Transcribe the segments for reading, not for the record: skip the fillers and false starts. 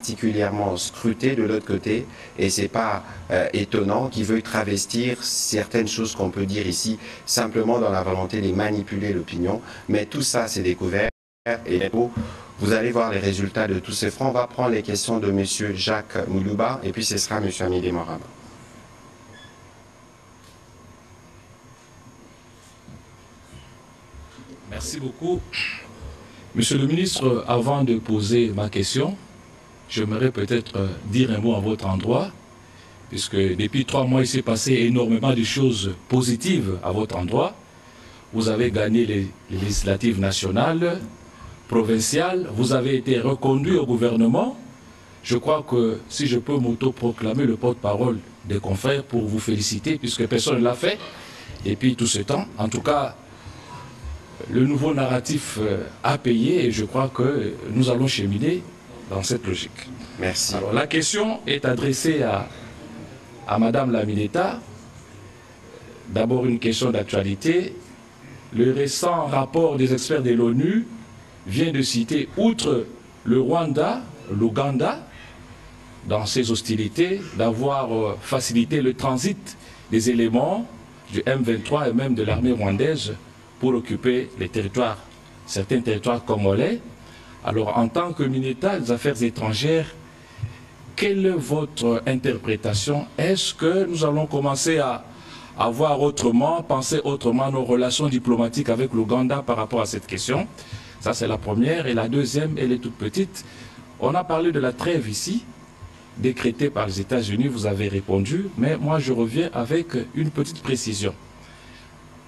particulièrement scruté de l'autre côté, et c'est pas étonnant qu'il veuille travestir certaines choses qu'on peut dire ici simplement dans la volonté de manipuler l'opinion. Mais tout ça, c'est découvert, et vous allez voir les résultats de tous ces fronts. On va prendre les questions de M. Jacques Moulouba, et puis ce sera M. Amidé Moraba. Merci beaucoup. Monsieur le ministre, avant de poser ma question, j'aimerais peut-être dire un mot à votre endroit, puisque depuis 3 mois, il s'est passé énormément de choses positives à votre endroit. Vous avez gagné les législatives nationales, provinciales, vous avez été reconduit au gouvernement. Je crois que si je peux m'auto-proclamer le porte-parole des confrères pour vous féliciter, puisque personne ne l'a fait depuis tout ce temps. En tout cas, le nouveau narratif a payé et je crois que nous allons cheminer dans cette logique. Merci. Alors, la question est adressée à Madame la Mineta. D'abord, une question d'actualité. Le récent rapport des experts de l'ONU vient de citer, outre le Rwanda, l'Ouganda, dans ses hostilités, d'avoir facilité le transit des éléments du M23 et même de l'armée rwandaise pour occuper les territoires, certains territoires congolais. Alors, en tant que Mineta des Affaires étrangères, quelle est votre interprétation? Est-ce que nous allons commencer à voir autrement, penser autrement nos relations diplomatiques avec l'Ouganda par rapport à cette question? Ça, c'est la première. Et la deuxième, elle est toute petite. On a parlé de la trêve ici, décrétée par les États-Unis, vous avez répondu, mais moi, je reviens avec une petite précision.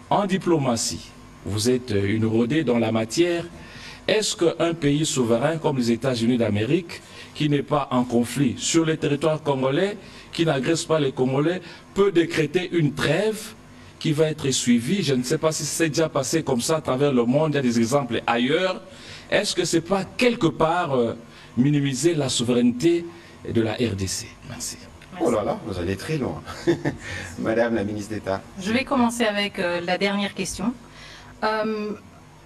En diplomatie, vous êtes une rodée dans la matière. Est-ce qu'un pays souverain comme les États-Unis d'Amérique, qui n'est pas en conflit sur le territoire congolais, qui n'agresse pas les Congolais, peut décréter une trêve qui va être suivie? Je ne sais pas si c'est déjà passé comme ça à travers le monde, il y a des exemples ailleurs. Est-ce que ce n'est pas quelque part minimiser la souveraineté de la RDC? Merci. Oh là là, vous allez très loin. Madame la ministre d'État. Je vais commencer avec la dernière question.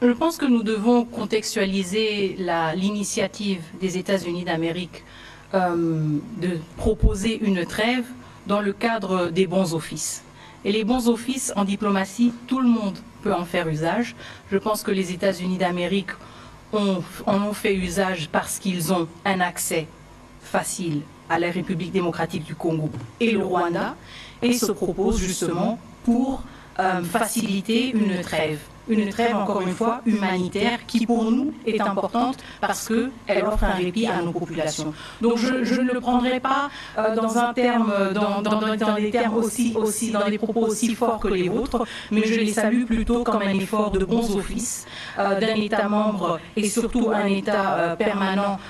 Je pense que nous devons contextualiser l'initiative des États-Unis d'Amérique de proposer une trêve dans le cadre des bons offices. Et les bons offices en diplomatie, tout le monde peut en faire usage. Je pense que les États-Unis d'Amérique en ont fait usage parce qu'ils ont un accès facile à la République démocratique du Congo et le Rwanda, et se proposent justement pour faciliter une trêve. Une trêve, encore une fois, humanitaire, qui pour nous est importante parce qu'elle offre un répit à nos populations. Donc je ne le prendrai pas dans un terme, dans des termes dans des propos aussi forts que les vôtres, mais je les salue plutôt comme un effort de bons offices d'un État membre et surtout un État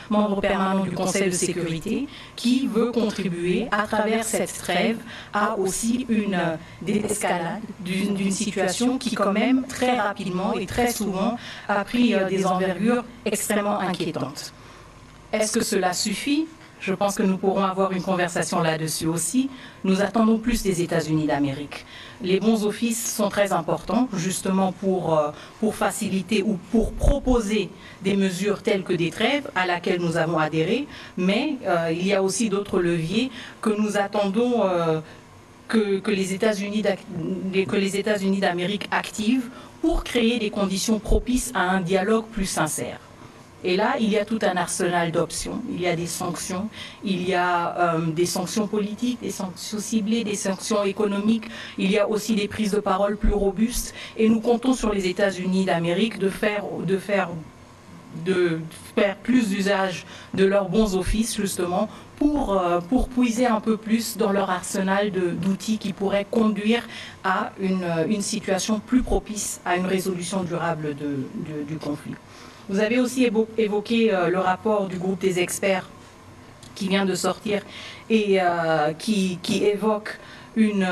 membre permanent du Conseil de sécurité, qui veut contribuer à travers cette trêve à aussi une désescalade d'une situation qui quand même très rapidement et très souvent a pris des envergures extrêmement inquiétantes. Est-ce que cela suffit? Je pense que nous pourrons avoir une conversation là-dessus aussi. Nous attendons plus des États-Unis d'Amérique. Les bons offices sont très importants, justement pour faciliter ou pour proposer des mesures telles que des trêves à laquelle nous avons adhéré, mais il y a aussi d'autres leviers que nous attendons que les États-Unis d'Amérique activent pour créer des conditions propices à un dialogue plus sincère. Et là, il y a tout un arsenal d'options. Il y a des sanctions, il y a des sanctions politiques, des sanctions ciblées, des sanctions économiques. Il y a aussi des prises de parole plus robustes. Et nous comptons sur les États-Unis d'Amérique de faire plus d'usage de leurs bons offices, justement, pour puiser un peu plus dans leur arsenal d'outils qui pourraient conduire à une situation plus propice à une résolution durable du conflit. Vous avez aussi évoqué le rapport du groupe des experts qui vient de sortir et qui évoque une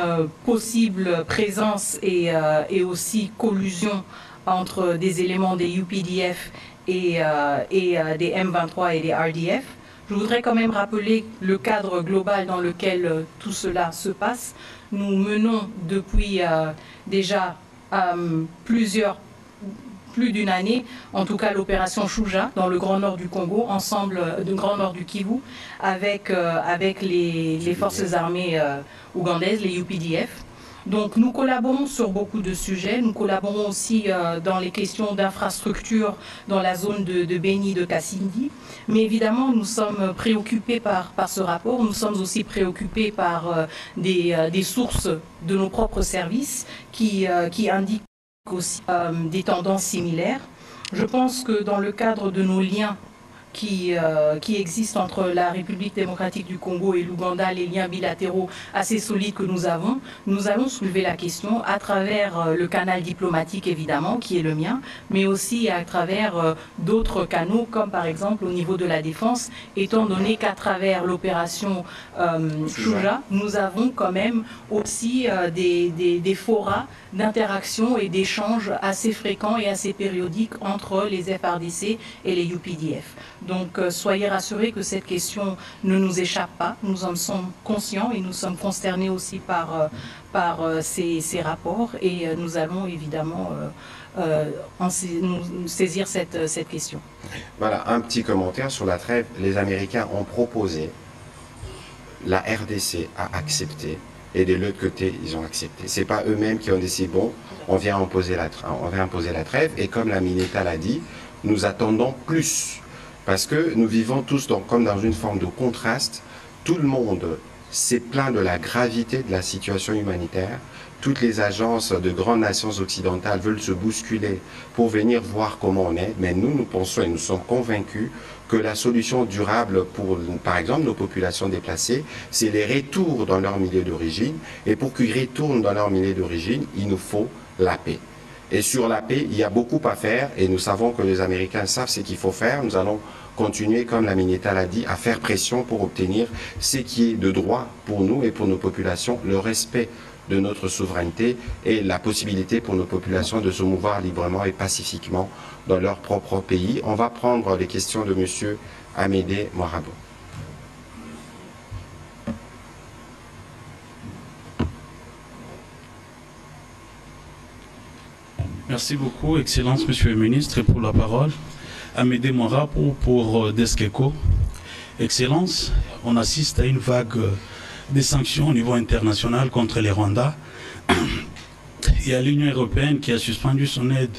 possible présence et aussi collusion entre des éléments des UPDF et des M23 et des RDF. Je voudrais quand même rappeler le cadre global dans lequel tout cela se passe. Nous menons depuis déjà plusieurs plus d'une année, en tout cas l'opération Shuja dans le Grand Nord du Congo, ensemble du Grand Nord du Kivu, avec les forces armées ougandaises, les UPDF. Donc nous collaborons sur beaucoup de sujets, nous collaborons aussi dans les questions d'infrastructure dans la zone de Beni, de Kasindi, mais évidemment nous sommes préoccupés par ce rapport, nous sommes aussi préoccupés par des sources de nos propres services qui indiquent aussi des tendances similaires. Je pense que dans le cadre de nos liens qui existent entre la République démocratique du Congo et l'Ouganda, les liens bilatéraux assez solides que nous allons soulever la question à travers le canal diplomatique évidemment, qui est le mien, mais aussi à travers d'autres canaux, comme par exemple au niveau de la défense, étant donné qu'à travers l'opération Shuja, nous avons quand même aussi des forats d'interaction et d'échanges assez fréquents et assez périodiques entre les FARDC et les UPDF. Donc soyez rassurés que cette question ne nous échappe pas, nous en sommes conscients et nous sommes consternés aussi par ces rapports et nous allons évidemment nous saisir cette question. Voilà, un petit commentaire sur la trêve. Les Américains ont proposé, la RDC a accepté, et de l'autre côté, ils ont accepté. Ce n'est pas eux-mêmes qui ont décidé, bon, on vient imposer la trêve, et comme la Mineta l'a dit, nous attendons plus. Parce que nous vivons tous comme dans une forme de contraste. Tout le monde s'est plaint de la gravité de la situation humanitaire. Toutes les agences de grandes nations occidentales veulent se bousculer pour venir voir comment on est. Mais nous pensons et nous sommes convaincus que la solution durable pour, par exemple, nos populations déplacées, c'est les retours dans leur milieu d'origine. Et pour qu'ils retournent dans leur milieu d'origine, il nous faut la paix. Et sur la paix, il y a beaucoup à faire et nous savons que les Américains savent ce qu'il faut faire. Nous allons continuer, comme la Mineta l'a dit, à faire pression pour obtenir ce qui est de droit pour nous et pour nos populations, le respect de notre souveraineté et la possibilité pour nos populations de se mouvoir librement et pacifiquement dans leur propre pays. On va prendre les questions de M. Amédée Moirabo. Merci beaucoup, Excellence, Monsieur le Ministre, pour la parole. Amédée Moirabo pour Deskeco. Excellence, on assiste à une vague de sanctions au niveau international contre les Rwandais. Il y a l'Union européenne qui a suspendu son aide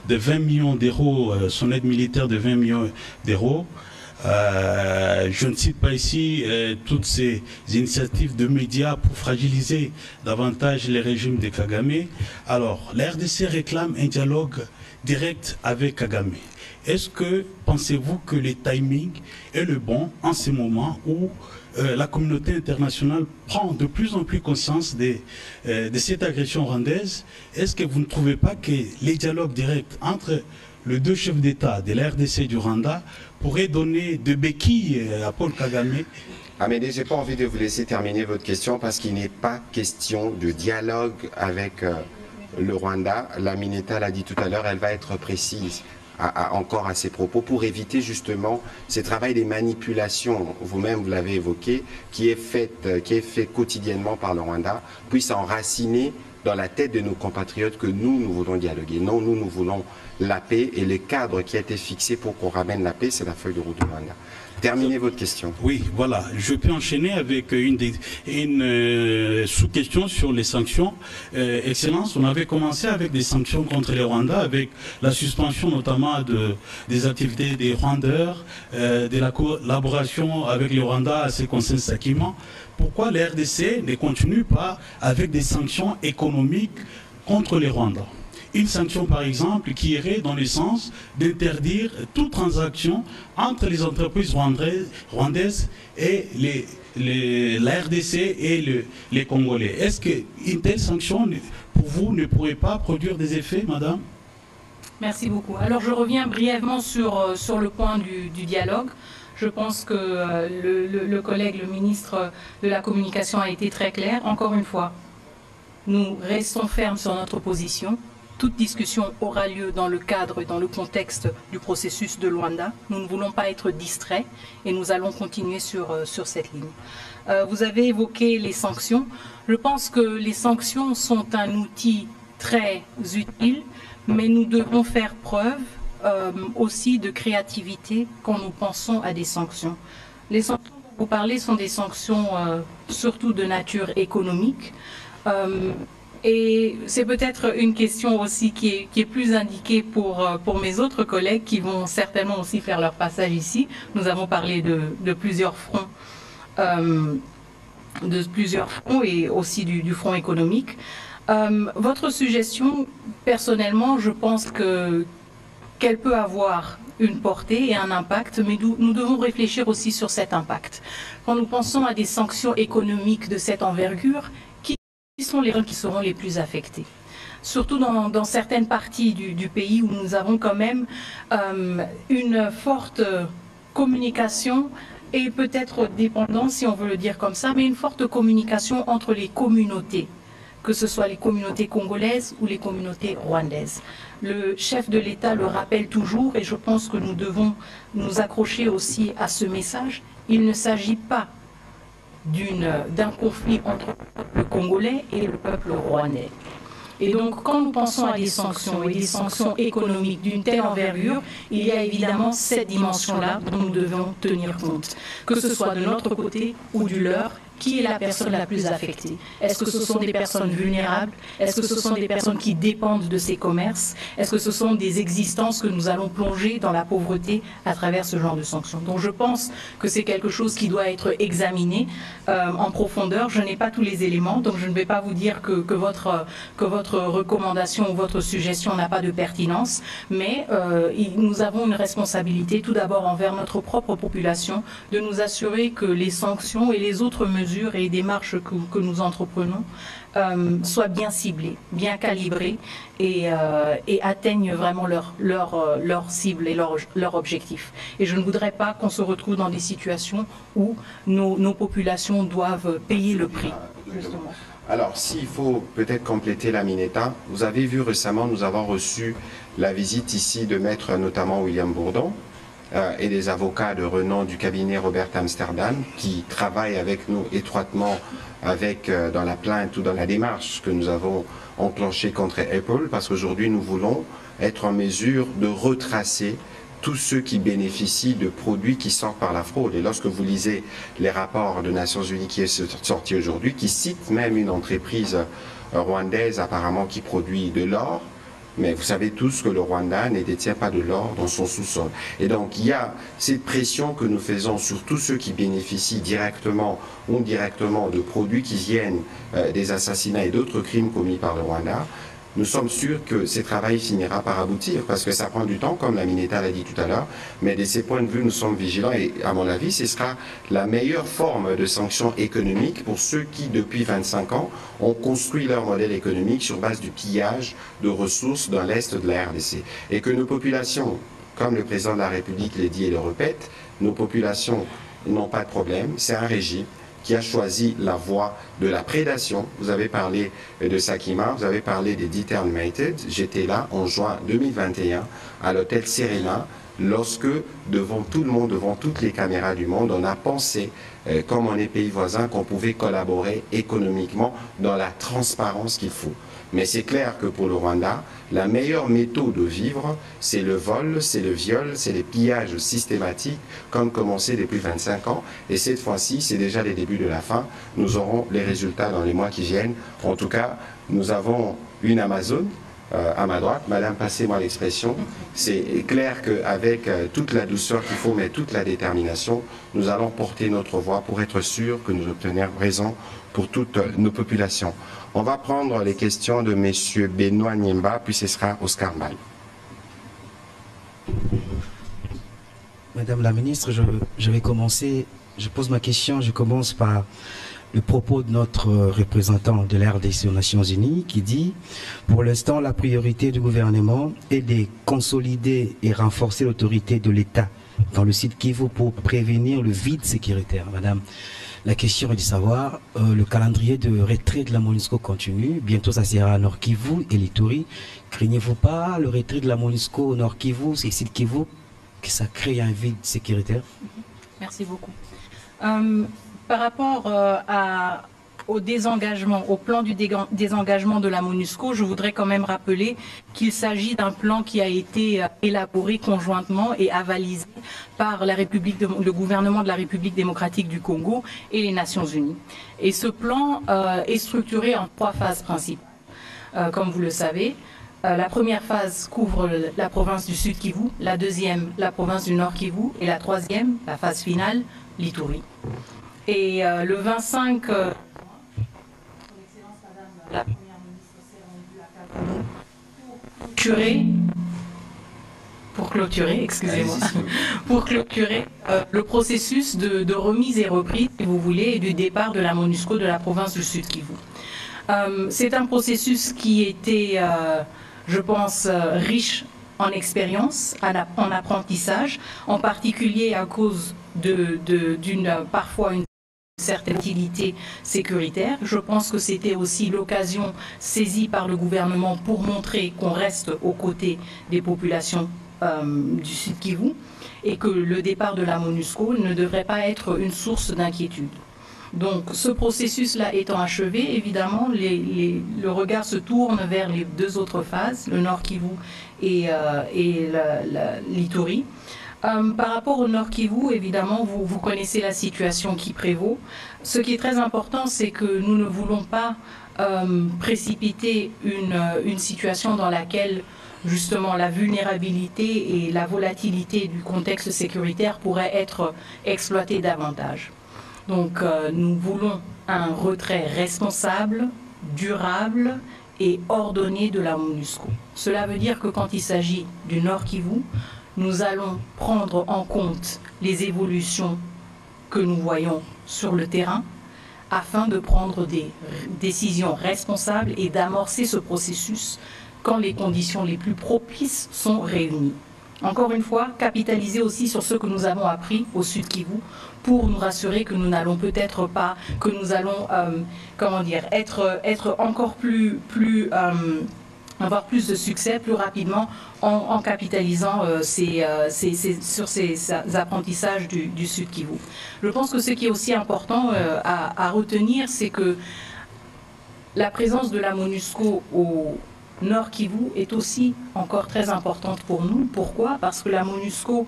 de 20 millions d'euros, son aide militaire de 20 millions d'euros. Je ne cite pas ici toutes ces initiatives de médias pour fragiliser davantage les régimes de Kagame. Alors, la RDC réclame un dialogue direct avec Kagame. Est-ce que pensez-vous que le timing est le bon en ce moment où la communauté internationale prend de plus en plus conscience de cette agression rwandaise? Est-ce que vous ne trouvez pas que les dialogues directs entre les deux chefs d'État de la RDC et du Rwanda pourraient donner de béquilles à Paul Kagame? Amédée, je n'ai pas envie de vous laisser terminer votre question parce qu'il n'est pas question de dialogue avec le Rwanda. La Mineta l'a dit tout à l'heure, elle va être précise encore à ses propos pour éviter justement ce travail des manipulations, vous-même vous l'avez évoqué, qui est fait quotidiennement par le Rwanda, puisse enraciner dans la tête de nos compatriotes que nous voulons dialoguer. Non, nous voulons la paix et le cadre qui a été fixé pour qu'on ramène la paix, c'est la feuille de route du Rwanda. Terminez votre question. Oui, voilà. Je peux enchaîner avec une sous-question sur les sanctions. Excellence, on avait commencé avec des sanctions contre les Rwandais, avec la suspension notamment des activités des Rwandeurs, de la collaboration avec les Rwandais à ce concerne Sakima. Pourquoi la RDC ne continue pas avec des sanctions économiques contre les Rwandais? Une sanction, par exemple, qui irait dans le sens d'interdire toute transaction entre les entreprises rwandaises et la RDC et les Congolais. Est-ce qu'une telle sanction, pour vous, ne pourrait pas produire des effets, madame? Merci beaucoup. Alors, je reviens brièvement sur le point du dialogue. Je pense que le collègue, le ministre de la Communication a été très clair. Encore une fois, nous restons fermes sur notre position. Toute discussion aura lieu dans le cadre et dans le contexte du processus de Luanda. Nous ne voulons pas être distraits et nous allons continuer sur cette ligne. Vous avez évoqué les sanctions. Je pense que les sanctions sont un outil très utiles, mais nous devons faire preuve aussi de créativité quand nous pensons à des sanctions. Les sanctions dont vous parlez sont des sanctions surtout de nature économique. Et c'est peut-être une question aussi qui est plus indiquée pour mes autres collègues qui vont certainement aussi faire leur passage ici. Nous avons parlé de plusieurs fronts, et aussi du front économique. Votre suggestion, personnellement, je pense qu'elle peut avoir une portée et un impact, mais nous devons réfléchir aussi sur cet impact. Quand nous pensons à des sanctions économiques de cette envergure, qui sont les gens qui seront les plus affectés? Surtout dans certaines parties du pays où nous avons quand même une forte communication et peut-être dépendance, si on veut le dire comme ça, mais une forte communication entre les communautés, que ce soit les communautés congolaises ou les communautés rwandaises. Le chef de l'État le rappelle toujours et je pense que nous devons nous accrocher aussi à ce message. Il ne s'agit pas d'un conflit entre le peuple congolais et le peuple rwandais. Et donc, quand nous pensons à des sanctions et des sanctions économiques d'une telle envergure, il y a évidemment cette dimension-là dont nous devons tenir compte, que ce soit de notre côté ou du leur. Qui est la personne la plus affectée? Est-ce que ce sont des personnes vulnérables? Est-ce que ce sont des personnes qui dépendent de ces commerces? Est-ce que ce sont des existences que nous allons plonger dans la pauvreté à travers ce genre de sanctions? Donc je pense que c'est quelque chose qui doit être examiné en profondeur. Je n'ai pas tous les éléments, donc je ne vais pas vous dire que votre recommandation ou votre suggestion n'a pas de pertinence, mais nous avons une responsabilité tout d'abord envers notre propre population de nous assurer que les sanctions et les autres mesures et démarches que nous entreprenons soient bien ciblées, bien calibrées et atteignent vraiment leur cible et leur objectif. Et je ne voudrais pas qu'on se retrouve dans des situations où nos populations doivent payer le prix, justement. Alors, s'il faut peut-être compléter la Mineta, vous avez vu récemment, nous avons reçu la visite ici de maître notamment William Bourdon, et des avocats de renom du cabinet Robert Amsterdam qui travaillent avec nous étroitement dans la plainte ou dans la démarche que nous avons enclenchée contre Apple, parce qu'aujourd'hui nous voulons être en mesure de retracer tous ceux qui bénéficient de produits qui sortent par la fraude. Et lorsque vous lisez les rapports de Nations Unies qui est sorti aujourd'hui, qui cite même une entreprise rwandaise apparemment qui produit de l'or, mais vous savez tous que le Rwanda ne détient pas de l'or dans son sous-sol. Et donc il y a cette pression que nous faisons sur tous ceux qui bénéficient directement ou indirectement de produits qui viennent des assassinats et d'autres crimes commis par le Rwanda. Nous sommes sûrs que ce travail finira par aboutir, parce que ça prend du temps, comme la Mineta l'a dit tout à l'heure, mais de ces points de vue, nous sommes vigilants et, à mon avis, ce sera la meilleure forme de sanction économique pour ceux qui, depuis 25 ans, ont construit leur modèle économique sur base du pillage de ressources dans l'Est de la RDC. Et que nos populations, comme le président de la République l'a dit et le répète, nos populations n'ont pas de problème, c'est un régime qui a choisi la voie de la prédation. Vous avez parlé de Sakima, vous avez parlé des Dieter United. J'étais là en juin 2021 à l'hôtel Serena, lorsque devant tout le monde, devant toutes les caméras du monde, on a pensé, comme on est pays voisins, qu'on pouvait collaborer économiquement dans la transparence qu'il faut. Mais c'est clair que pour le Rwanda, la meilleure méthode de vivre, c'est le vol, c'est le viol, c'est les pillages systématiques, comme commencé depuis 25 ans. Et cette fois-ci, c'est déjà les débuts de la fin. Nous aurons les résultats dans les mois qui viennent. En tout cas, nous avons une Amazon à ma droite. Madame, passez-moi l'expression. C'est clair qu'avec toute la douceur qu'il faut, mais toute la détermination, nous allons porter notre voix pour être sûrs que nous obtenons raison pour toutes nos populations. On va prendre les questions de M. Benoît Niemba, puis ce sera Oscar Mal. Madame la ministre, je vais commencer, je pose ma question, je commence par le propos de notre représentant de la RDC aux Nations Unies qui dit « Pour l'instant, la priorité du gouvernement est de consolider et renforcer l'autorité de l'État dans le site Kivu pour prévenir le vide sécuritaire. » Madame, la question est de savoir, le calendrier de retrait de la MONUSCO continue, bientôt ça sera à Nord Kivu et l'Ituri. Craignez-vous pas le retrait de la MONUSCO au Nord Kivu, c'est site Kivu, que ça crée un vide sécuritaire? Merci beaucoup. Par rapport à au désengagement, au plan du désengagement de la MONUSCO, je voudrais quand même rappeler qu'il s'agit d'un plan qui a été élaboré conjointement et avalisé par le gouvernement de la République démocratique du Congo et les Nations Unies. Et ce plan est structuré en 3 phases principales. Comme vous le savez, la première phase couvre la province du Sud Kivu, la deuxième, la province du Nord Kivu, et la troisième, la phase finale, l'Ituri. Et le 25 la première ministre s'est rendue à Kaboul pour clôturer le processus de remise et reprise, si vous voulez, et du départ de la MONUSCO de la province du Sud Kivu. C'est un processus qui était, je pense, riche en expérience, en apprentissage, en particulier à cause parfois une certaine utilité sécuritaire. Je pense que c'était aussi l'occasion saisie par le gouvernement pour montrer qu'on reste aux côtés des populations du Sud Kivu et que le départ de la MONUSCO ne devrait pas être une source d'inquiétude. Donc ce processus-là étant achevé, évidemment, le regard se tourne vers les 2 autres phases, le Nord Kivu et l'Ituri. Par rapport au Nord Kivu, évidemment, vous connaissez la situation qui prévaut. Ce qui est très important, c'est que nous ne voulons pas précipiter une situation dans laquelle, justement, la vulnérabilité et la volatilité du contexte sécuritaire pourraient être exploitées davantage. Donc, nous voulons un retrait responsable, durable et ordonné de la MONUSCO. Cela veut dire que quand il s'agit du Nord Kivu, nous allons prendre en compte les évolutions que nous voyons sur le terrain afin de prendre des décisions responsables et d'amorcer ce processus quand les conditions les plus propices sont réunies. Encore une fois, capitaliser aussi sur ce que nous avons appris au Sud Kivu pour nous rassurer que nous n'allons peut-être pas, que nous allons, être encore avoir plus de succès plus rapidement en capitalisant sur ces apprentissages du Sud Kivu. Je pense que ce qui est aussi important à retenir, c'est que la présence de la MONUSCO au Nord Kivu est aussi encore très importante pour nous. Pourquoi? Parce que la MONUSCO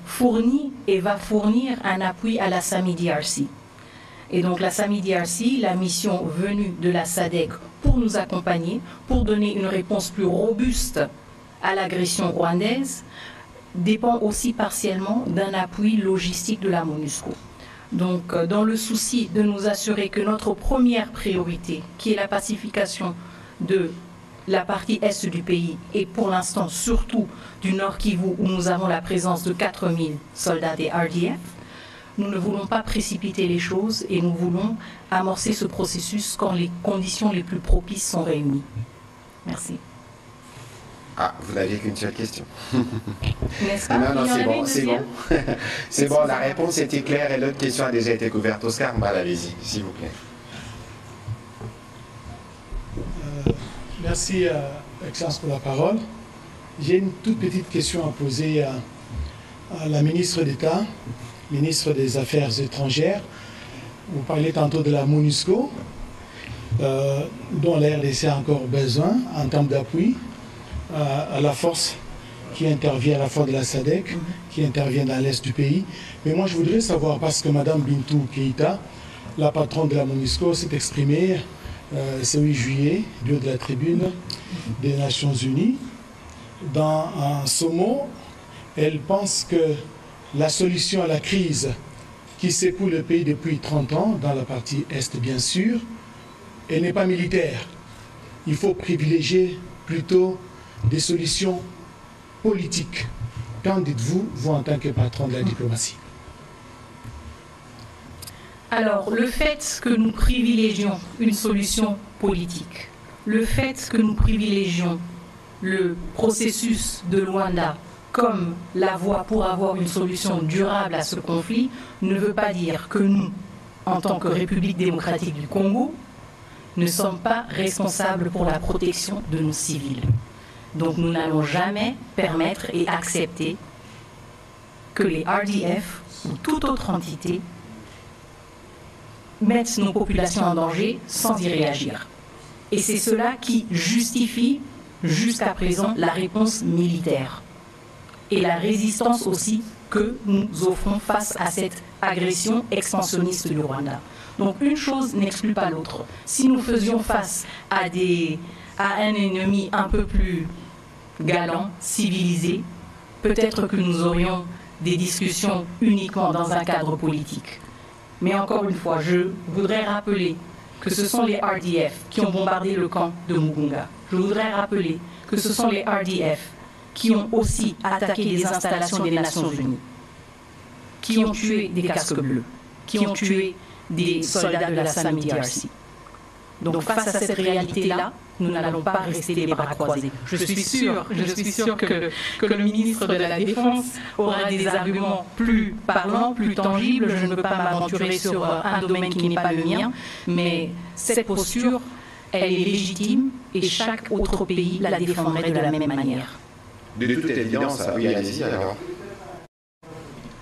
fournit et va fournir un appui à la SAMI-DRC. Et donc la SAMI-DRC, la mission venue de la SADC pour nous accompagner, pour donner une réponse plus robuste à l'agression rwandaise, dépend aussi partiellement d'un appui logistique de la MONUSCO. Donc dans le souci de nous assurer que notre première priorité, qui est la pacification de la partie est du pays et pour l'instant surtout du Nord Kivu où nous avons la présence de 4000 soldats des RDF, nous ne voulons pas précipiter les choses et nous voulons amorcer ce processus quand les conditions les plus propices sont réunies. Merci. Ah, vous n'aviez qu'une seule question. N'est-ce pas? Non, c'est bon, c'est bon. C'est bon, la réponse était claire et l'autre question a déjà été couverte. Oscar Mbal, allez-y, s'il vous plaît. Merci, Excellence, pour la parole. J'ai une toute petite question à poser à la ministre d'État, ministre des Affaires étrangères. Vous parlez tantôt de la MONUSCO, dont la RDC a encore besoin en termes d'appui à la force qui intervient à la fois de la SADC, qui intervient dans l'est du pays. Mais moi, je voudrais savoir, parce que Mme Bintou Keïta, la patronne de la MONUSCO, s'est exprimée ce 8 juillet, du haut de la tribune des Nations Unies. Dans ce mot, elle pense que la solution à la crise qui secoue le pays depuis 30 ans, dans la partie Est bien sûr, elle n'est pas militaire. Il faut privilégier plutôt des solutions politiques. Qu'en dites-vous, vous, en tant que patron de la diplomatie? Alors, le fait que nous privilégions une solution politique, le fait que nous privilégions le processus de Luanda comme la voie pour avoir une solution durable à ce conflit, ne veut pas dire que nous, en tant que République démocratique du Congo, ne sommes pas responsables pour la protection de nos civils. Donc nous n'allons jamais permettre et accepter que les RDF ou toute autre entité mettent nos populations en danger sans y réagir. Et c'est cela qui justifie jusqu'à présent la réponse militaire et la résistance aussi que nous offrons face à cette agression expansionniste du Rwanda. Donc une chose n'exclut pas l'autre. Si nous faisions face à un ennemi un peu plus galant, civilisé, peut-être que nous aurions des discussions uniquement dans un cadre politique. Mais encore une fois, je voudrais rappeler que ce sont les RDF qui ont bombardé le camp de Mugunga. Je voudrais rappeler que ce sont les RDF qui ont aussi attaqué les installations des Nations Unies, qui ont tué des casques bleus, qui ont tué des soldats de la SAMI-DRC. Donc face à cette réalité-là, nous n'allons pas rester les bras croisés. Je suis sûre que le ministre de la Défense aura des arguments plus parlants, plus tangibles. Je ne peux pas m'aventurer sur un domaine qui n'est pas le mien, mais cette posture, elle est légitime et chaque autre pays la défendrait de la même manière. De toute évidence, oui, allez-y alors.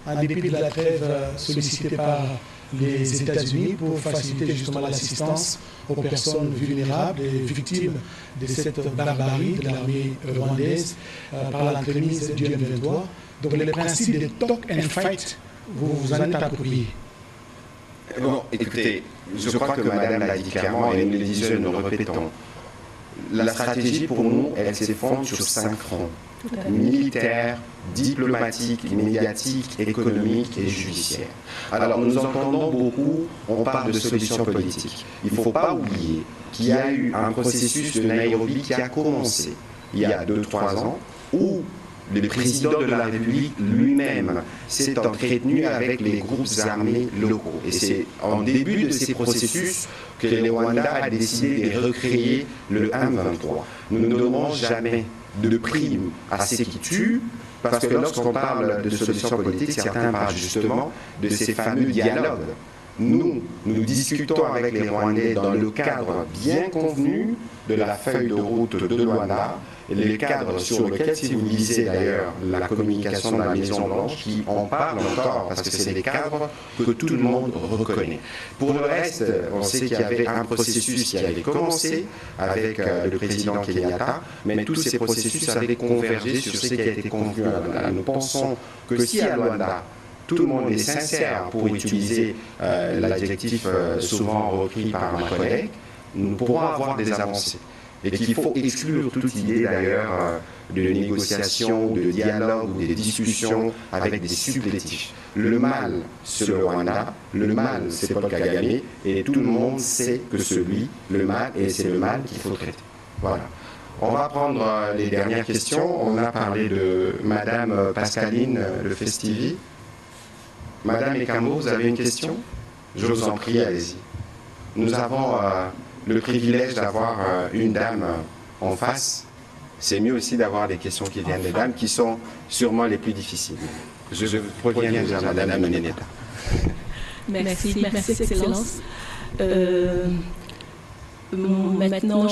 En dépit de la trêve sollicitée par les États-Unis pour faciliter justement l'assistance aux personnes vulnérables et victimes de cette barbarie de l'armée rwandaise par l'entremise du M23. Donc le principe de talk and fight, vous en êtes approprié. Bon, écoutez, je crois que Madame l'a dit clairement et nous le disons, nous le répétons. La stratégie pour nous, elle s'effondre sur 5 fronts. Militaire, diplomatique, médiatique, économique et judiciaire. Alors nous entendons beaucoup, on parle de solutions politiques. Il ne faut pas oublier qu'il y a eu un processus de Nairobi qui a commencé il y a 2-3 ans où le président de la République lui-même s'est entretenu avec les groupes armés locaux. Et c'est en début de ces processus que le Rwanda a décidé de recréer le M23. Nous ne donnons jamais de prime à ceux qui tuent, parce que lorsqu'on parle de solutions politiques, certains parlent justement de ces fameux dialogues. Nous discutons avec les Rwandais dans le cadre bien convenu de la feuille de route de Luanda, les cadres sur lesquels, si vous lisez d'ailleurs la communication de la Maison-Blanche, qui en parle encore, parce que c'est des cadres que tout le monde reconnaît. Pour le reste, on sait qu'il y avait un processus qui avait commencé avec le président Kenyatta, mais tous ces processus avaient convergé sur ce qui a été convenu à Luanda. Nous pensons que si à Luanda, tout le monde est sincère pour utiliser l'adjectif souvent repris par ma collègue, nous pourrons avoir des avancées. Et qu'il faut exclure toute idée d'ailleurs de négociation, de dialogue ou de discussion avec des supplétifs. Le mal, c'est le Rwanda, le mal, c'est Paul Kagame, et tout le monde sait que le mal, et c'est le mal qu'il faut traiter. Voilà. On va prendre les dernières questions. On a parlé de Madame Pascaline Le Festivi. Madame Ekambo, vous avez une question? Je vous en prie, allez-y. Nous avons le privilège d'avoir une dame en face. C'est mieux aussi d'avoir des questions qui viennent des dames, qui sont sûrement les plus difficiles. Je reviens vers Madame Meneta. Merci, Excellence. Maintenant,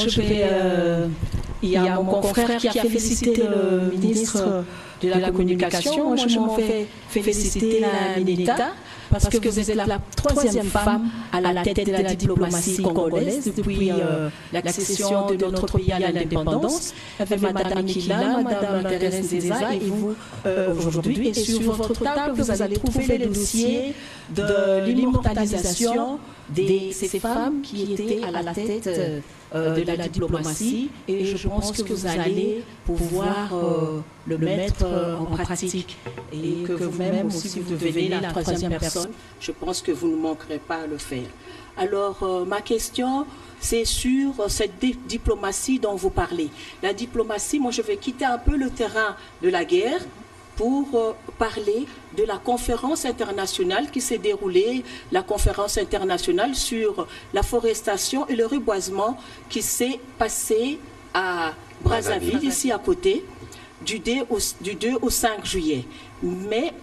il y a mon confrère qui a félicité le ministre de la Communication. Moi, je m'en fais féliciter la Mineta parce que vous êtes la troisième femme à la tête de la diplomatie congolaise depuis l'accession de notre pays à l'indépendance, avec Mme Nikila, Mme Thérèse Ndeza et vous aujourd'hui. Et sur votre table, vous allez trouver le dossier de l'immortalisation de ces femmes qui étaient à la tête de la diplomatie, et je pense que vous allez pouvoir le mettre en pratique et que vous-même aussi vous devenez la troisième personne. Je pense que vous ne manquerez pas à le faire. Alors ma question, c'est sur cette diplomatie dont vous parlez. La diplomatie, moi je vais quitter un peu le terrain de la guerre pour parler de la conférence internationale qui s'est déroulée, la conférence internationale sur la forestation et le reboisement qui s'est passée à Brazzaville, ici à côté, du 2 au 5 juillet. Mais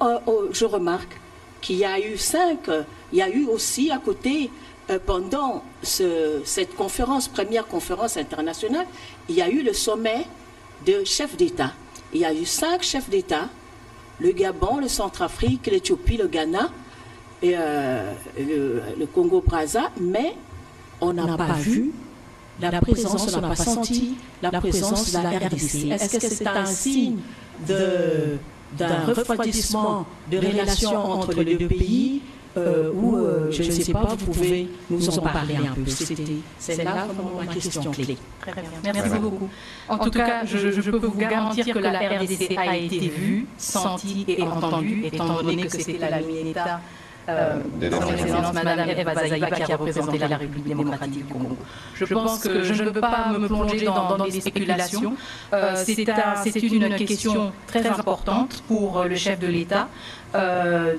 je remarque qu'il y a eu aussi à côté, pendant cette conférence, première conférence internationale, il y a eu le sommet de chefs d'État. Il y a eu 5 chefs d'État, le Gabon, le Centrafrique, l'Éthiopie, le Ghana, le Congo-Brazza, mais on n'a pas vu la présence, on n'a pas senti la présence de la RDC. Est-ce que c'est un signe d'un refroidissement de relations entre les deux pays ou, je ne sais pas, vous pouvez nous en parler un peu. C'est là ma question clé. Très bien. Merci beaucoup. En tout cas, je peux vous garantir que la RDC a été vue, sentie et entendue, étant donné que c'était la Mineta de son Excellence Madame Eva Zaïba qui a représenté la République démocratique du Congo. Je pense que je ne veux pas me plonger dans des spéculations. C'est une question très importante pour le chef de l'État.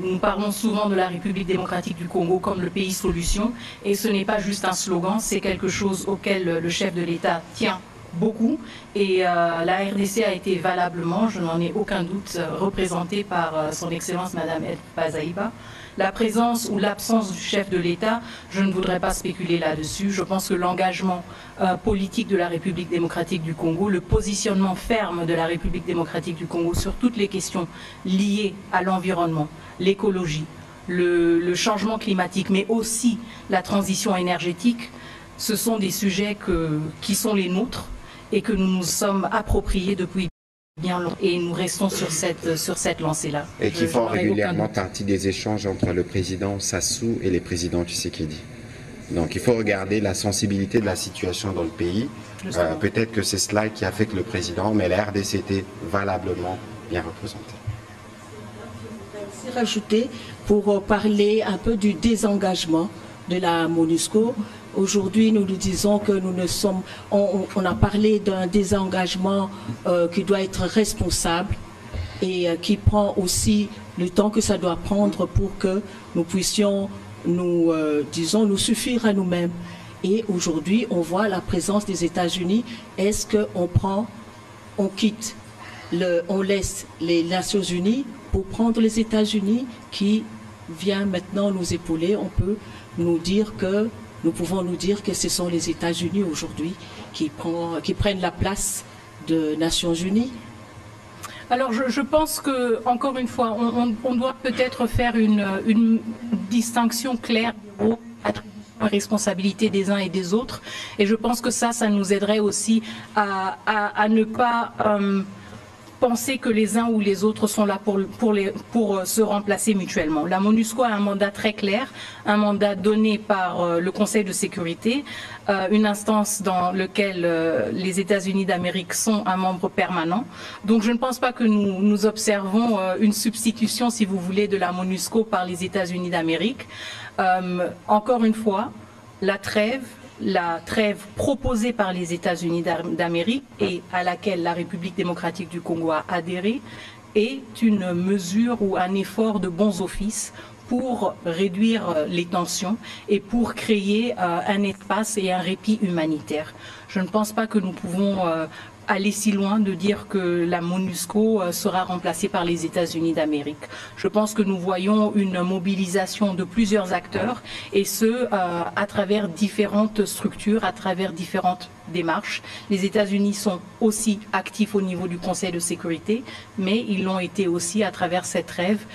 Nous parlons souvent de la République démocratique du Congo comme le pays solution, et ce n'est pas juste un slogan, c'est quelque chose auquel le chef de l'État tient beaucoup, et la RDC a été valablement, je n'en ai aucun doute, représentée par son Excellence Madame Eva Zaïba. La présence ou l'absence du chef de l'État, je ne voudrais pas spéculer là-dessus. Je pense que l'engagement politique de la République démocratique du Congo, le positionnement ferme de la République démocratique du Congo sur toutes les questions liées à l'environnement, l'écologie, le changement climatique, mais aussi la transition énergétique, ce sont des sujets qui sont les nôtres et que nous nous sommes appropriés depuis bien long, et nous restons sur cette lancée-là. Et qui font régulièrement partie des échanges entre le président Sassou et les présidents Tshisekedi. Donc il faut regarder la sensibilité de la situation dans le pays. Peut-être que c'est cela qui a fait que le président, mais la RDC était valablement bien représentée. Rajouter pour parler un peu du désengagement de la MONUSCO. Aujourd'hui, nous nous disons que nous ne sommes... On a parlé d'un désengagement qui doit être responsable et qui prend aussi le temps que ça doit prendre pour que nous puissions nous suffire à nous-mêmes. Et aujourd'hui, on voit la présence des États-Unis. Est-ce qu'on quitte, on laisse les Nations Unies pour prendre les États-Unis qui vient maintenant nous épauler? Nous pouvons nous dire que ce sont les États-Unis aujourd'hui qui prennent la place des Nations Unies. Alors je pense que, encore une fois, on doit peut-être faire une distinction claire aux responsabilités des uns et des autres. Et je pense que ça nous aiderait aussi à ne pas penser que les uns ou les autres sont là pour se remplacer mutuellement. La MONUSCO a un mandat très clair, un mandat donné par le Conseil de sécurité, une instance dans laquelle les États-Unis d'Amérique sont un membre permanent. Donc je ne pense pas que nous observons une substitution, si vous voulez, de la MONUSCO par les États-Unis d'Amérique. Encore une fois, la trêve proposée par les États-Unis d'Amérique et à laquelle la République démocratique du Congo a adhéré est une mesure ou un effort de bons offices pour réduire les tensions et pour créer un espace et un répit humanitaire. Je ne pense pas que nous pouvons aller si loin de dire que la MONUSCO sera remplacée par les États-Unis d'Amérique. Je pense que nous voyons une mobilisation de plusieurs acteurs, et ce, à travers différentes structures, à travers différentes démarches. Les États-Unis sont aussi actifs au niveau du Conseil de sécurité, mais ils l'ont été aussi à travers cette trêve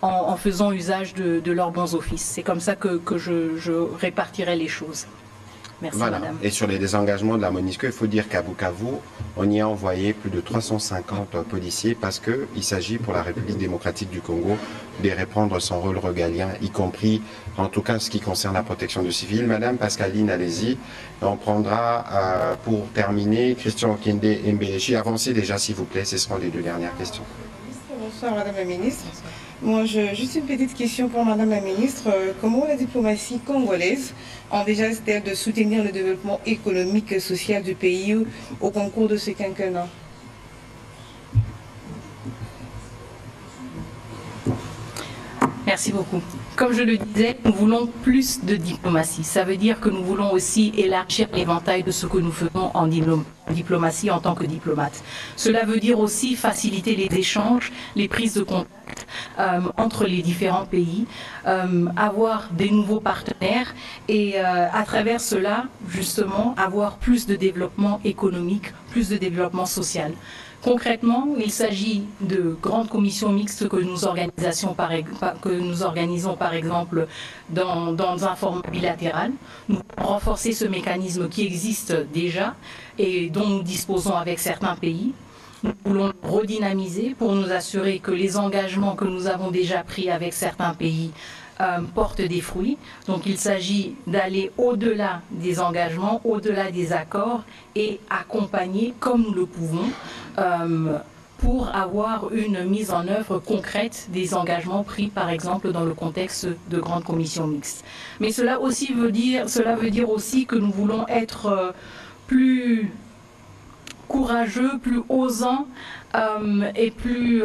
en faisant usage de leurs bons offices. C'est comme ça que je répartirai les choses. Merci, voilà. Madame. Et sur les désengagements de la MONUSCO, il faut dire qu'à Bukavu, on y a envoyé plus de 350 policiers parce qu'il s'agit pour la République démocratique du Congo de reprendre son rôle régalien, y compris en tout cas ce qui concerne la protection du civil. Madame Pascaline, allez-y. On prendra pour terminer Christian Okende et Mbelechi. Avancez déjà s'il vous plaît, ce seront les deux dernières questions. Bonsoir Madame la Ministre. Moi, juste une petite question pour Madame la Ministre. Comment la diplomatie congolaise envisage-t-elle de soutenir le développement économique et social du pays au concours de ce quinquennat? Merci beaucoup. Comme je le disais, nous voulons plus de diplomatie. Ça veut dire que nous voulons aussi élargir l'éventail de ce que nous faisons en diplomatie en tant que diplomate. Cela veut dire aussi faciliter les échanges, les prises de contact entre les différents pays, avoir des nouveaux partenaires et à travers cela, justement, avoir plus de développement économique, plus de développement social. Concrètement, il s'agit de grandes commissions mixtes que nous organisons par exemple dans un format bilatéral. Nous voulons renforcer ce mécanisme qui existe déjà et dont nous disposons avec certains pays. Nous voulons le redynamiser pour nous assurer que les engagements que nous avons déjà pris avec certains pays portent des fruits. Donc il s'agit d'aller au-delà des engagements, au-delà des accords et accompagner comme nous le pouvons pour avoir une mise en œuvre concrète des engagements pris par exemple dans le contexte de grandes commissions mixtes. Mais cela veut dire aussi que nous voulons être plus courageux, plus osants et plus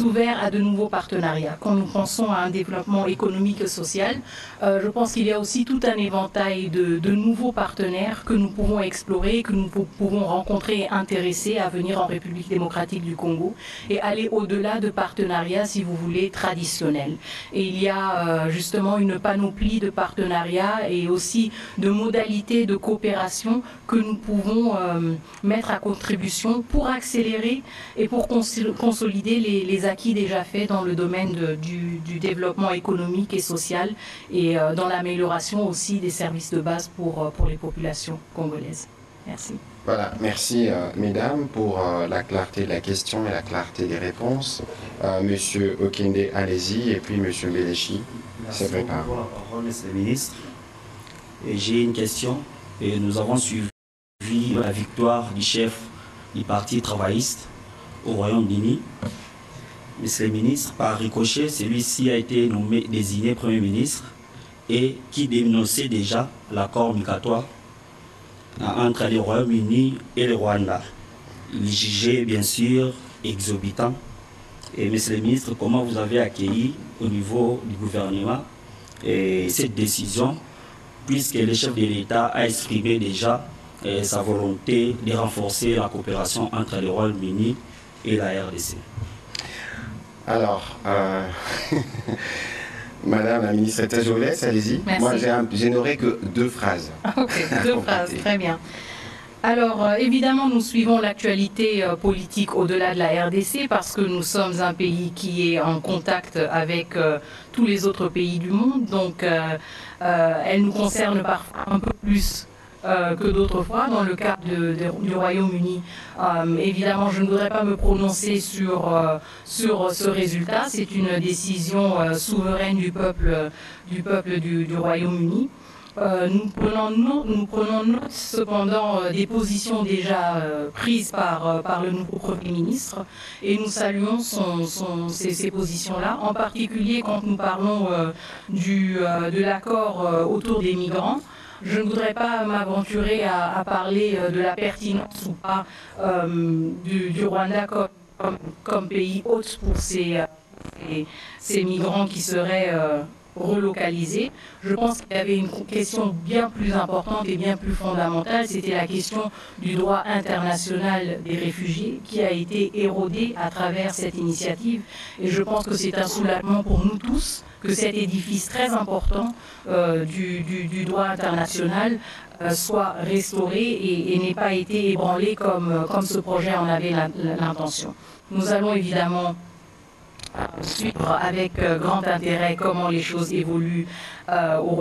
ouverts à de nouveaux partenariats. Quand nous pensons à un développement économique et social, je pense qu'il y a aussi tout un éventail de nouveaux partenaires que nous pouvons explorer, que nous pouvons rencontrer et intéresser à venir en République démocratique du Congo et aller au-delà de partenariats, si vous voulez, traditionnels. Et il y a justement une panoplie de partenariats et aussi de modalités de coopération que nous pouvons mettre à contribution pour accélérer et pour consolider les acquis déjà faits dans le domaine du développement économique et social et dans l'amélioration aussi des services de base pour les populations congolaises. Merci. Voilà, merci mesdames pour la clarté de la question et la clarté des réponses. Monsieur Okende, allez-y, et puis monsieur Mbelechi se prépare. Merci beaucoup, monsieur le ministre. J'ai une question. Et nous avons suivi la victoire du chef du Parti travailliste au Royaume-Uni. Monsieur le ministre, par ricochet, celui-ci a été désigné Premier ministre et qui dénonçait déjà l'accord migratoire entre le Royaume-Uni et le Rwanda. Il jugeait bien sûr exorbitant. Et monsieur le ministre, comment vous avez accueilli au niveau du gouvernement cette décision, puisque le chef de l'État a exprimé déjà sa volonté de renforcer la coopération entre le Royaume-Uni et la RDC. Alors, Madame la ministre, je vous laisse, allez-y. Moi, je n'aurai que 2 phrases. Ok, 2 phrases, très bien. Alors, évidemment, nous suivons l'actualité politique au-delà de la RDC parce que nous sommes un pays qui est en contact avec tous les autres pays du monde. Donc, elle nous concerne parfois un peu plus que d'autres fois. Dans le cas du Royaume-Uni, évidemment, je ne voudrais pas me prononcer sur ce résultat. C'est une décision souveraine du peuple du Royaume-Uni. Nous prenons note cependant des positions déjà prises par le nouveau Premier ministre et nous saluons ces positions-là, en particulier quand nous parlons de l'accord autour des migrants. Je ne voudrais pas m'aventurer à parler de la pertinence ou pas du Rwanda comme pays hôte pour ces migrants qui seraient relocalisés. Je pense qu'il y avait une question bien plus importante et bien plus fondamentale, c'était la question du droit international des réfugiés qui a été érodé à travers cette initiative. Et je pense que c'est un soulagement pour nous tous que cet édifice très important du droit international soit restauré et n'ait pas été ébranlé comme ce projet en avait l'intention. Nous allons évidemment suivre avec grand intérêt comment les choses évoluent au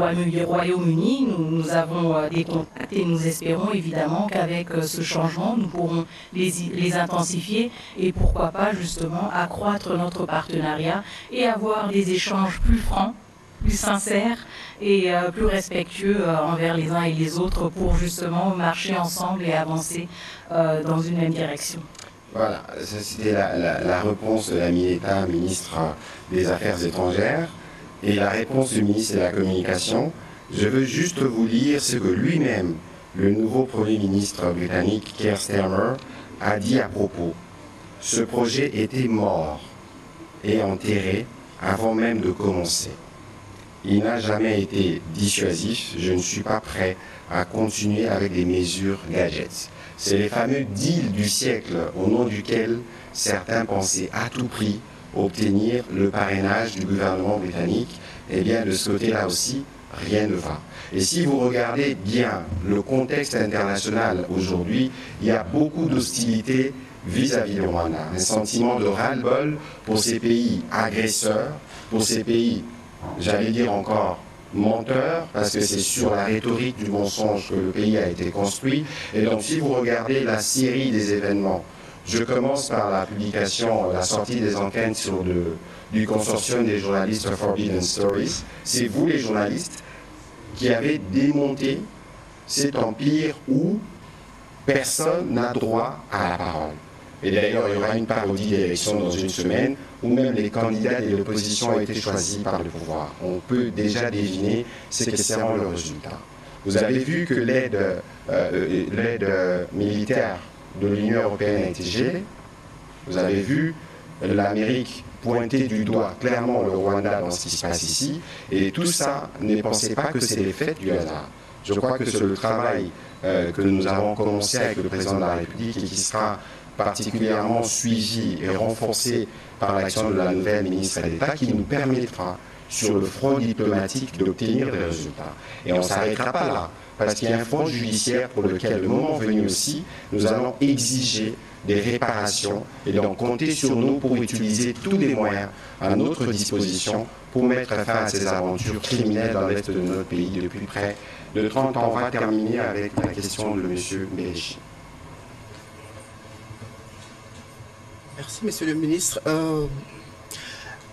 Royaume-Uni. Nous avons des contacts et nous espérons évidemment qu'avec ce changement, nous pourrons les intensifier et pourquoi pas justement accroître notre partenariat et avoir des échanges plus francs, plus sincères et plus respectueux envers les uns et les autres pour justement marcher ensemble et avancer dans une même direction. Voilà, c'était la réponse de la Mineta, ministre des Affaires étrangères, et la réponse du ministre de la Communication. Je veux juste vous lire ce que lui-même, le nouveau Premier ministre britannique, Keir Starmer, a dit à propos. Ce projet était mort et enterré avant même de commencer. Il n'a jamais été dissuasif. Je ne suis pas prêt à continuer avec des mesures gadgets. C'est les fameux deals du siècle au nom duquel certains pensaient à tout prix obtenir le parrainage du gouvernement britannique. Eh bien, de ce côté-là aussi, rien ne va. Et si vous regardez bien le contexte international aujourd'hui, il y a beaucoup d'hostilité vis-à-vis du Rwanda, un sentiment de ras-le-bol pour ces pays agresseurs, pour ces pays, j'allais dire encore, menteurs, parce que c'est sur la rhétorique du mensonge que le pays a été construit. Et donc si vous regardez la série des événements, je commence par la publication, la sortie des enquêtes du consortium des journalistes Forbidden Stories. C'est vous les journalistes qui avez démonté cet empire où personne n'a droit à la parole. Et d'ailleurs, il y aura une parodie d'élection dans une semaine où même les candidats de l'opposition ont été choisis par le pouvoir. On peut déjà deviner ce que seront le résultat. Vous avez vu que l'aide militaire de l'Union européenne a été gelée. Vous avez vu l'Amérique pointer du doigt clairement le Rwanda dans ce qui se passe ici. Et tout ça, ne pensez pas que c'est l'effet du hasard. Je crois que c'est le travail que nous avons commencé avec le président de la République et qui sera particulièrement suivi et renforcé par l'action de la nouvelle ministre d'État qui nous permettra, sur le front diplomatique, d'obtenir des résultats. Et on ne s'arrêtera pas là, parce qu'il y a un front judiciaire pour lequel, le moment venu aussi, nous allons exiger des réparations et donc compter sur nous pour utiliser tous les moyens à notre disposition pour mettre fin à ces aventures criminelles dans l'est de notre pays depuis près de 30 ans. On va terminer avec la question de M. Béléchi. Merci, Monsieur le ministre.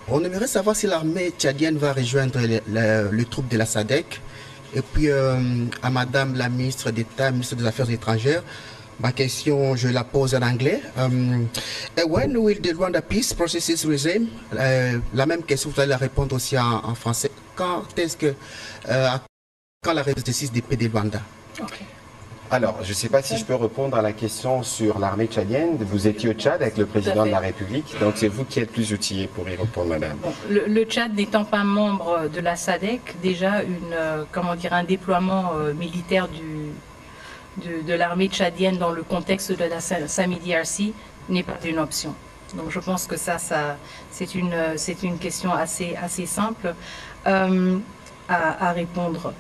On aimerait savoir si l'armée tchadienne va rejoindre les troupes de la SADC. Et puis, à Madame la ministre d'État, ministre des Affaires étrangères, ma question, je la pose en anglais. When will the Rwanda peace processes resume? La même question, vous allez la répondre aussi en français. Quand est-ce que, quand la justice des pays de Rwanda? Okay. Alors, je ne sais pas si je peux répondre à la question sur l'armée tchadienne. Vous étiez au Tchad avec le président de la République, donc c'est vous qui êtes plus outillé pour y répondre, madame. Bon, le Tchad n'étant pas membre de la SADC, déjà un déploiement militaire de l'armée tchadienne dans le contexte de la SAMIDRC n'est pas une option. Donc je pense que c'est une question assez simple à répondre.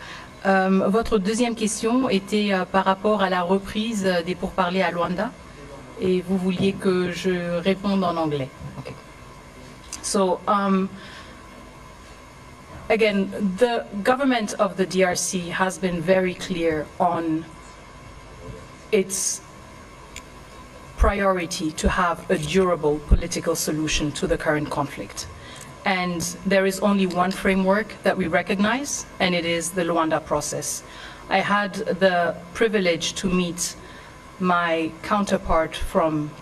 Votre deuxième question était par rapport à la reprise des pourparlers à Luanda et vous vouliez que je réponde en anglais. Okay. So, again, the government of the DRC has been very clear on its priority to have a durable political solution to the current conflict. And there is only one framework that we recognize, and it is the Luanda process. I had the privilege to meet my counterpart from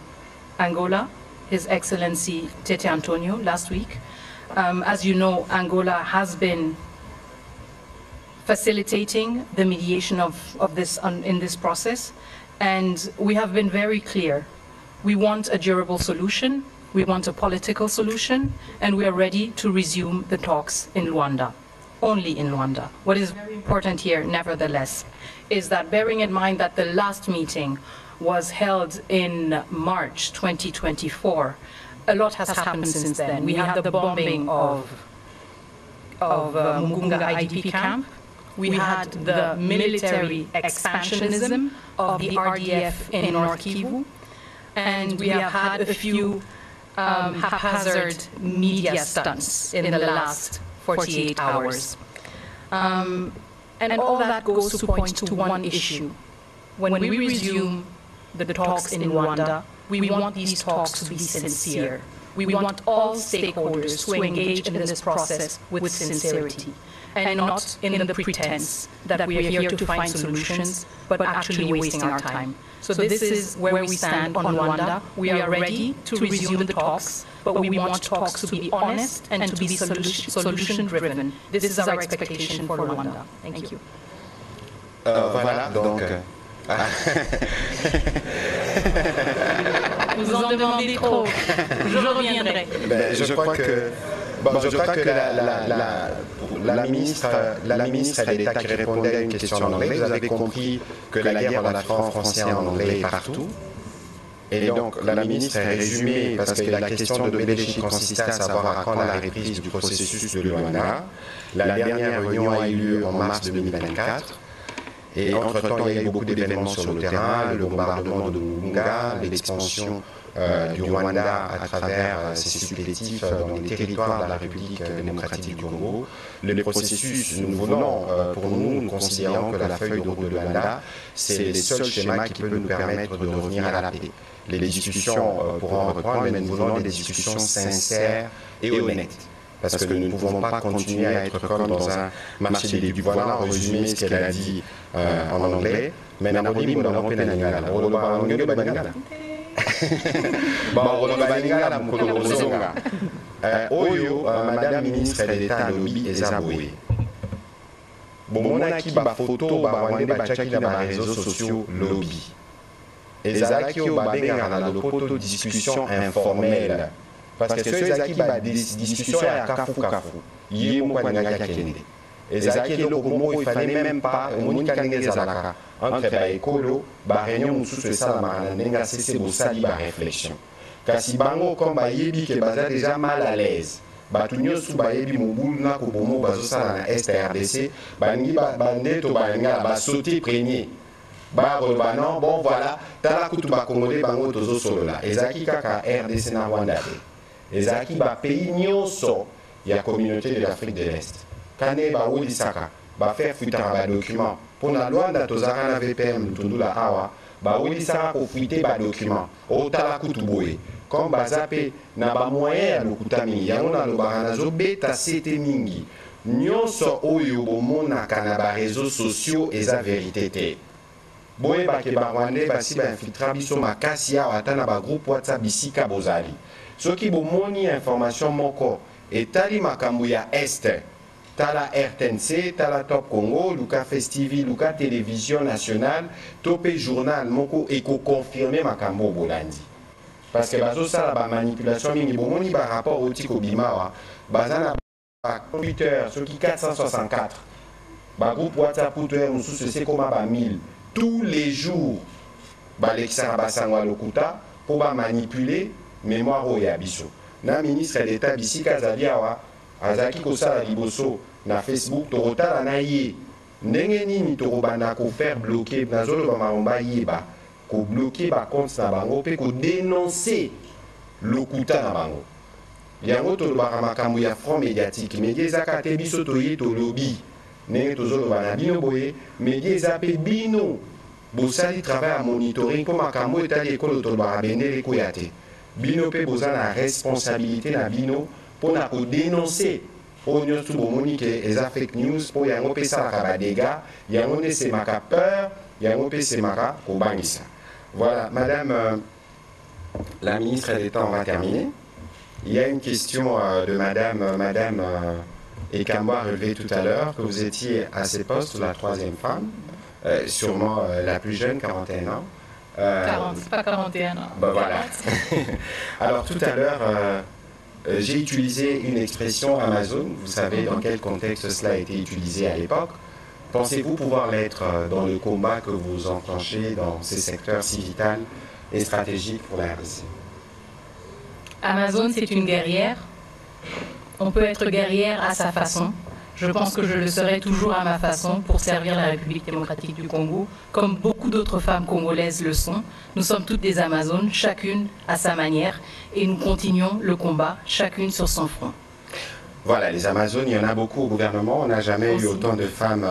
Angola, His Excellency Tete Antonio, last week. As you know, Angola has been facilitating the mediation of this in this process, and we have been very clear. We want a durable solution. We want a political solution, and we are ready to resume the talks in Luanda, only in Luanda. What is very important here, nevertheless, is that bearing in mind that the last meeting was held in March 2024, a lot has happened since then. We have the bombing of Mugunga IDP camp. We had the military expansionism of the RDF in North Kivu, and we have had a few haphazard media stunts in the last 48 hours. And all that goes to point to one issue. When we resume the talks in Rwanda, we want these talks to be sincere. We want all stakeholders to engage in this process with sincerity and not in the pretense that we are here to find solutions, but actually wasting our time. So this is where we stand on Rwanda. We are ready to resume the talks, but we want talks to be honest and to be solution-driven. This is our expectation for Rwanda. Thank you. Voilà, donc... Vous en demandez trop. Je reviendrai. Je crois que... Bon, je crois que la ministre d'État qui répondait à une question en anglais, vous avez compris que la guerre en français et en anglais est partout. Et donc la ministre a résumé, parce que la question de Béléchi consistait à savoir à quand la reprise du processus de Luanda. La dernière réunion a eu lieu en mars 2024. Et entre-temps, il y a eu beaucoup d'événements sur le terrain, le bombardement de Lunga, l'expansion du Rwanda à travers ses supplétifs dans les territoires de la République démocratique du Congo. Le processus, nous venons, pour nous, nous considérons que la feuille de route de Luanda, c'est le seul schéma qui peut nous permettre de revenir à la paix. Les discussions pourront reprendre, mais nous voulons des discussions sincères et honnêtes. Parce que nous ne pouvons pas continuer à être comme dans un marché des légumes. Voilà en résumé ce qu'elle a dit en anglais. Mais nous avons Madame ministre d'État lobby Ezaboé. Bomonaki ba photo ba wande ba chaki na ba réseaux sociaux lobby. Ezalaki o ba benga na lopoto discussion informelle. Parce que ceux qui ba discussion ya kafu kafu. Yé mo kwa nga kende. Ezalaki eloko moko il fallait même pas monika ndenge ezalaka entre ba ekolo ba réunion mosusu esalamaka na ndenge asese bosali ba réflexion. Kasi bango comme bayebi ke baza déjà mal à l'aise. Bato nyonso bayebi mobulu na kobomo bazosala na STRDC balingi bandeto balinga basaute premier bakoloba non bon voilà tala kutu bakongole bango tozosolola ezalaki kaka RDC na Rwanda te ezalaki bapays nyonso ya communauté de l'Afrique de l'Est kane bawolisaka bafaire fuitaka badocument mpona Rwanda tozalaka na VPM lutundula awa bawolisaka kofuite badocument otala kutu boye comme bazape na ba moyen ya lokuta mingi yango nalobaka nazobeta sete mingi nyonso oyo bomonaka na ba réseaux sociaux eza vérité te boyebake barwandais basi bainfiltra biso makasi awa ata na bagroupe WhatsApp bisika bozali soki bomoni information moko etali makambo ya este tala RTNC, tala Top Congo, luka Festivi, luka Télévision Nationale, topé journal moko eko confirmer makambo bolandi. Parce que bazo ça la manipulation mingi bomoni ba rapport au tiko bimawa bazana ba computer ce qui 464 ba groupe WhatsApp Twitter nous c'est comme ba 1000 tous les jours ba l'exara basangwa lokuta pour ba manipuler mémoire au yabiso na ministre d'État bisika zaliawa azaki kosala liboso na Facebook torotala na ye ndenge nini torobanda ko faire bloquer nazolo ba maomba yeba ko bloquer ba compte na bango pe ko dénoncer lokuta na bango yango tolobaka makambo ya front médiatique média ezaka te biso toye tolobi ndenge tozoloba na bino boye média eza pe bino bosali travail à monitoring mpo makambo etali ekolo tolobaka bendele ekoya te bino pe boza na responsabilité na bino mpona kodénoncer oyo nyonso bomoni ke eza fake news mpo yango mpe esalaka badega yango nde esemaka peur yango mpe esemaka kobangisa. Voilà, Madame la ministre d'État, on va terminer. Il y a une question de Madame Ekambo a relevé tout à l'heure que vous étiez à ces postes, la troisième femme, sûrement la plus jeune, 41 ans. 40, pas 41 ans. Ben voilà. Alors tout à l'heure, j'ai utilisé une expression Amazon. Vous savez dans quel contexte cela a été utilisé à l'époque. Pensez-vous pouvoir l'être dans le combat que vous enclenchez dans ces secteurs si vitaux et stratégiques pour la RDC? Amazon, c'est une guerrière. On peut être guerrière à sa façon. Je pense que je le serai toujours à ma façon pour servir la République démocratique du Congo, comme beaucoup d'autres femmes congolaises le sont. Nous sommes toutes des Amazones, chacune à sa manière, et nous continuons le combat, chacune sur son front. Voilà, les Amazones, il y en a beaucoup au gouvernement. On n'a jamais eu autant de femmes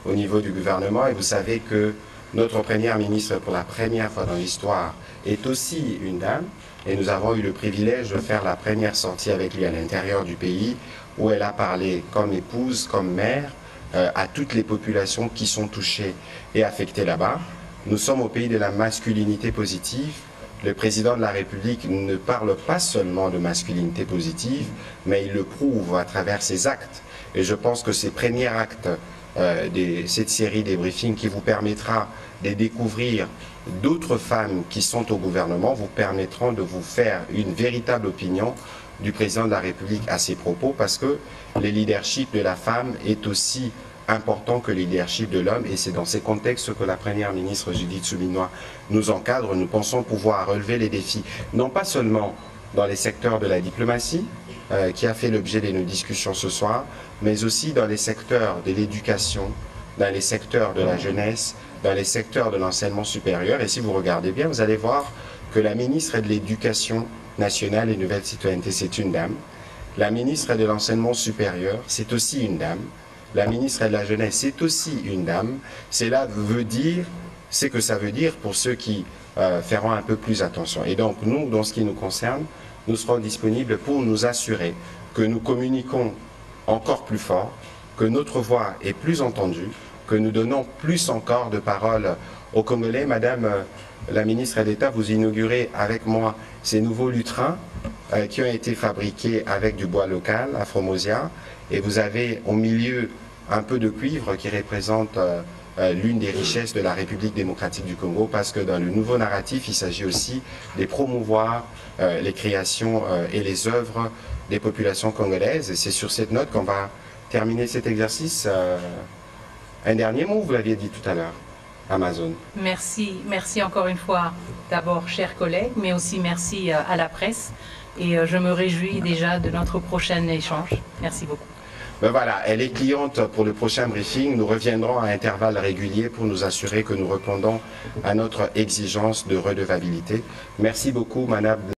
au niveau du gouvernement. Et vous savez que notre première ministre, pour la première fois dans l'histoire, est aussi une dame. Et nous avons eu le privilège de faire la première sortie avec lui à l'intérieur du pays, où elle a parlé comme épouse, comme mère, à toutes les populations qui sont touchées et affectées là-bas. Nous sommes au pays de la masculinité positive. Le président de la République ne parle pas seulement de masculinité positive, mais il le prouve à travers ses actes. Et je pense que ces premiers actes de cette série des briefings qui vous permettra de découvrir d'autres femmes qui sont au gouvernement vous permettront de vous faire une véritable opinion du président de la République à ses propos, parce que le leadership de la femme est aussi important que le leadership de l'homme, et c'est dans ces contextes que la première ministre Judith Suminwa nous encadre. Nous pensons pouvoir relever les défis, non pas seulement dans les secteurs de la diplomatie, qui a fait l'objet de nos discussions ce soir, mais aussi dans les secteurs de l'éducation, dans les secteurs de la jeunesse, dans les secteurs de l'enseignement supérieur. Et si vous regardez bien, vous allez voir que la ministre de l'Éducation nationale et Nouvelle Citoyenneté, c'est une dame. La ministre de l'Enseignement supérieur, c'est aussi une dame. La ministre de la Jeunesse, c'est aussi une dame. Cela veut dire, c'est que ça veut dire pour ceux qui feront un peu plus attention. Et donc, nous, dans ce qui nous concerne, nous serons disponibles pour nous assurer que nous communiquons encore plus fort, que notre voix est plus entendue, que nous donnons plus encore de parole aux Congolais. Madame la ministre d'État, vous inaugurez avec moi ces nouveaux lutrins qui ont été fabriqués avec du bois local, Afromosia, et vous avez au milieu un peu de cuivre qui représente l'une des richesses de la République démocratique du Congo, parce que dans le nouveau narratif, il s'agit aussi de promouvoir les créations et les œuvres des populations congolaises. Et c'est sur cette note qu'on va terminer cet exercice. Un dernier mot, vous l'aviez dit tout à l'heure, Amazon. Merci encore une fois, d'abord, chers collègues, mais aussi merci à la presse. Et je me réjouis déjà de notre prochain échange. Merci beaucoup. Ben voilà, elle est cliente pour le prochain briefing. Nous reviendrons à intervalles réguliers pour nous assurer que nous répondons à notre exigence de redevabilité. Merci beaucoup, Madame.